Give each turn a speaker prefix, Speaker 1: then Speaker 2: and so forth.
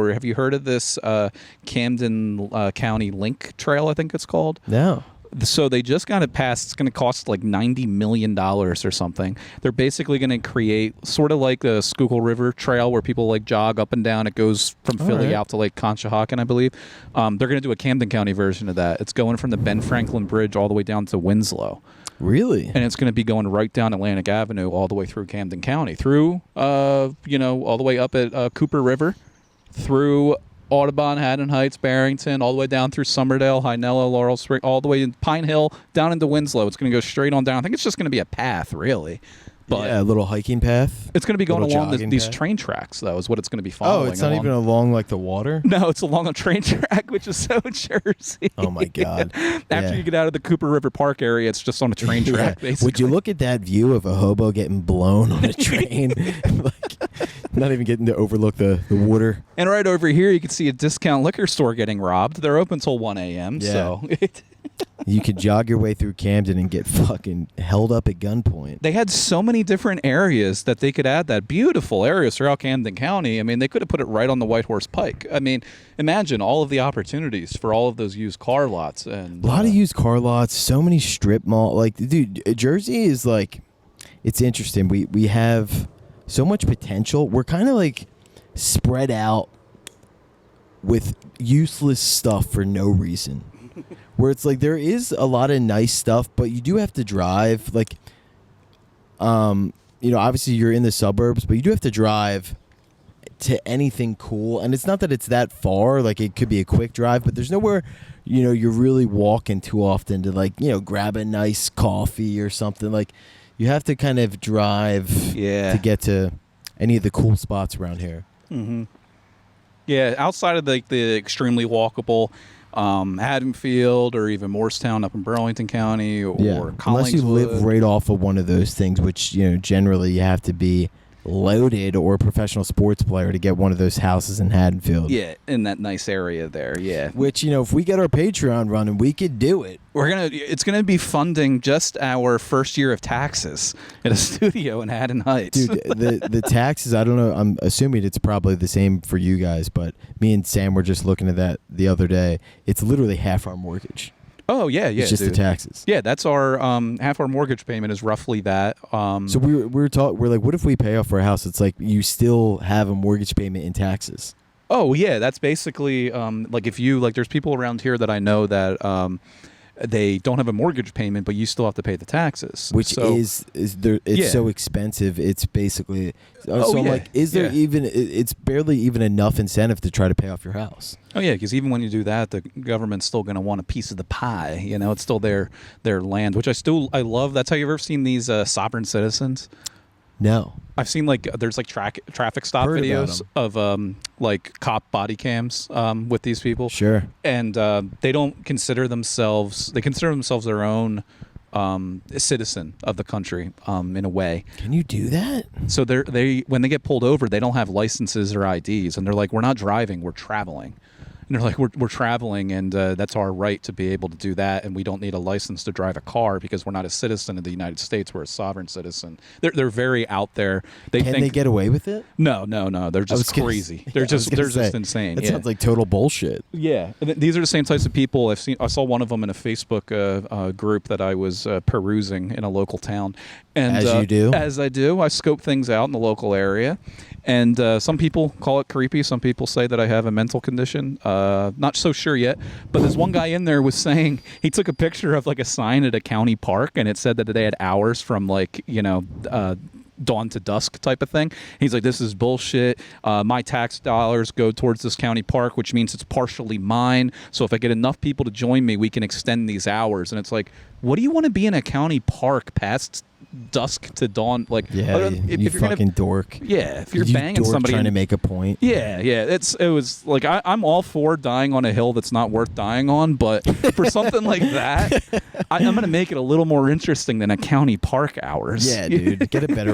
Speaker 1: Or have you heard of this Camden County Link Trail, I think it's called?
Speaker 2: No.
Speaker 1: So they just got it passed. It's going to cost like $90 million or something. They're basically going to create sort of like the Schuylkill River Trail where people like jog up and down. It goes from Philly out to Lake Conshohocken, I believe. They're going to do a Camden County version of that. It's going from the Ben Franklin Bridge all the way down to Winslow.
Speaker 2: Really?
Speaker 1: And it's going to be going right down Atlantic Avenue all the way through Camden County, through, all the way up at Cooper River, through Audubon, Haddon Heights, Barrington, all the way down through Summerdale, Hynella, Laurel Spring, all the way in Pine Hill, down into Winslow. It's going to go straight on down. I think it's just going to be a path, really. But
Speaker 2: yeah, a little hiking path.
Speaker 1: It's going to be going along these train tracks, though, is what it's going to be following.
Speaker 2: Oh, it's not even along, like, the water?
Speaker 1: No, it's along a train track, which is so Jersey.
Speaker 2: Oh, my God.
Speaker 1: After you get out of the Cooper River Park area, it's just on a train track, basically.
Speaker 2: Would you look at that view of a hobo getting blown on a train? Not even getting to overlook the water.
Speaker 1: And right over here, you can see a discount liquor store getting robbed. They're open till 1 a.m., so...
Speaker 2: You could jog your way through Camden and get fucking held up at gunpoint.
Speaker 1: They had so many different areas that they could add that. Beautiful areas throughout Camden County. I mean, they could have put it right on the White Horse Pike. I mean, imagine all of the opportunities for all of those used car lots. And
Speaker 2: a lot of used car lots, so many strip mall. Like, dude, Jersey is like, it's interesting. We have so much potential. We're kind of like spread out with useless stuff for no reason. Where it's like there is a lot of nice stuff, but you do have to drive. Like, obviously you're in the suburbs, but you do have to drive to anything cool. And it's not that it's that far. Like, it could be a quick drive, but there's nowhere, you're really walking too often to, like, grab a nice coffee or something. Like, you have to kind of drive to get to any of the cool spots around here.
Speaker 1: Mm-hmm. Yeah, outside of the extremely walkable Haddonfield or even Morristown up in Burlington County or Collingswood.
Speaker 2: Unless you live right off of one of those things, which generally you have to be loaded or a professional sports player to get one of those houses in Haddonfield.
Speaker 1: Yeah, in that nice area there, yeah.
Speaker 2: Which, if we get our Patreon running, we could do it.
Speaker 1: It's gonna be funding just our first year of taxes at a studio in Haddon Heights.
Speaker 2: Dude, the taxes, I don't know, I'm assuming it's probably the same for you guys, but me and Sam were just looking at that the other day. It's literally half our mortgage.
Speaker 1: Oh, yeah.
Speaker 2: It's just the taxes.
Speaker 1: Yeah, that's our half our mortgage payment is roughly that.
Speaker 2: So we're like, what if we pay off our house? It's like you still have a mortgage payment in taxes.
Speaker 1: Oh, yeah, that's basically like if you there's people around here that I know that they don't have a mortgage payment, but you still have to pay the taxes.
Speaker 2: Which is so expensive. It's basically I'm like, is there even? It's barely even enough incentive to try to pay off your house.
Speaker 1: Oh yeah, because even when you do that, the government's still going to want a piece of the pie. It's still their land, which I love. That's how you've ever seen these sovereign citizens.
Speaker 2: No.
Speaker 1: I've seen there's traffic stop videos of cop body cams with these people.
Speaker 2: Sure.
Speaker 1: And they don't consider themselves. They consider themselves their own citizen of the country in a way.
Speaker 2: Can you do that?
Speaker 1: So they when they get pulled over, they don't have licenses or IDs, and they're like, "We're not driving, we're traveling." And they're like, we're traveling, and that's our right to be able to do that, and we don't need a license to drive a car because we're not a citizen of the United States. We're a sovereign citizen. They're very out there. Can they
Speaker 2: get away with it?
Speaker 1: No. They're just crazy. They're just insane.
Speaker 2: That sounds like total bullshit.
Speaker 1: Yeah. And these are the same types of people I saw one of them in a Facebook group that I was perusing in a local town. And
Speaker 2: as you do?
Speaker 1: As I do. I scope things out in the local area. And some people call it creepy. Some people say that I have a mental condition. Not so sure yet. But this one guy in there was saying he took a picture of a sign at a county park, and it said that they had hours from dawn to dusk type of thing. He's like, this is bullshit. My tax dollars go towards this county park, which means it's partially mine. So if I get enough people to join me, we can extend these hours. And it's like, what do you want to be in a county park past dusk to dawn?
Speaker 2: If you're fucking dork.
Speaker 1: Yeah, if you're banging somebody
Speaker 2: trying to make a point.
Speaker 1: Yeah. It was like I'm all for dying on a hill that's not worth dying on, but for something like that, I'm going to make it a little more interesting than a county park hours.
Speaker 2: Yeah, dude, get a better